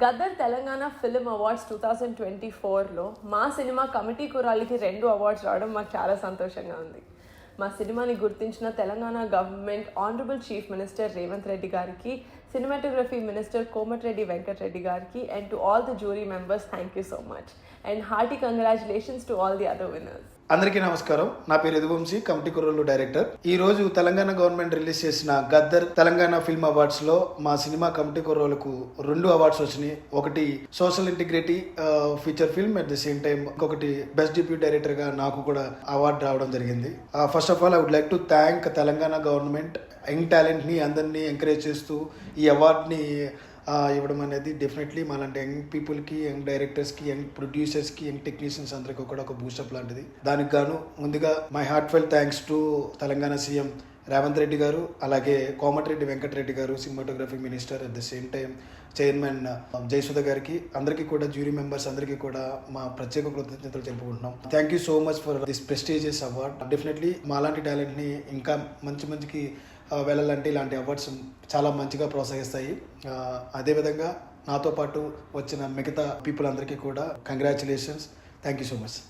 Gaddar Telangana film awards 2024లో మా cinema committee కురాలికి 2 awards రావడం మాకు చాలా సంతోషంగా ఉంది. మా సినిమాని గుర్తించిన Telangana government honourable chief minister Revanth Reddy గారికి, సినిమాటోగ్రఫీ మినిస్టర్ కోమటిరెడ్డి వెంకటరెడ్డి గారికి, and to all the jury members, thank you so much. And hearty congratulations to all the other winners. అందరికీ నమస్కారం. నా పేరు యదువంశీ, కమిటీ కుర్రోళ్ళు డైరెక్టర్. ఈ రోజు తెలంగాణ గవర్నమెంట్ రిలీజ్ చేసిన గద్దర్ తెలంగాణ ఫిల్మ్ అవార్డ్స్ లో మా సినిమా కమిటీ కుర్రోళ్ళకు 2 అవార్డ్స్ వచ్చినాయి. ఒకటి social integrity feature film, at the same time ఇంకొకటి బెస్ట్ డిప్యూటీ డైరెక్టర్ గా నాకు కూడా అవార్డు రావడం జరిగింది. First of all I would like to thank Telangana government young talent ని అందరినీ ఎంకరేజ్ చేస్తూ ఈ అవార్డుని ఇవ్వడం అనేది డెఫినెట్లీ మాలాంటి యంగ్ పీపుల్కి, యంగ్ డైరెక్టర్స్కి, యంగ్ ప్రొడ్యూసర్స్కి, యంగ్ టెక్నీషియన్స్ అందరికీ కూడా ఒక బూస్టప్ లాంటిది. దానికి గాను ముందుగా my heart felt thanks to Telangana CM Revanth Reddy garu, అలాగే Komatireddy Venkat Reddy garu, cinematography minister, at the same time chairman Jayasudha గారికి, అందరికీ కూడా జ్యూరీ మెంబర్స్ అందరికీ కూడా మా ప్రత్యేక కృతజ్ఞతలు తెలుపుకుంటున్నాం. Thank you so much for this prestigious award. Definitely మాలాంటి టాలెంట్ని ఇంకా మంచికి వెళ్ళాలంటే ఇలాంటి అవార్డ్స్ చాలా మంచిగా ప్రోత్సహిస్తాయి. అదేవిధంగా నాతో పాటు వచ్చిన మిగతా పీపుల్ అందరికీ కూడా congratulations. Thank you so much.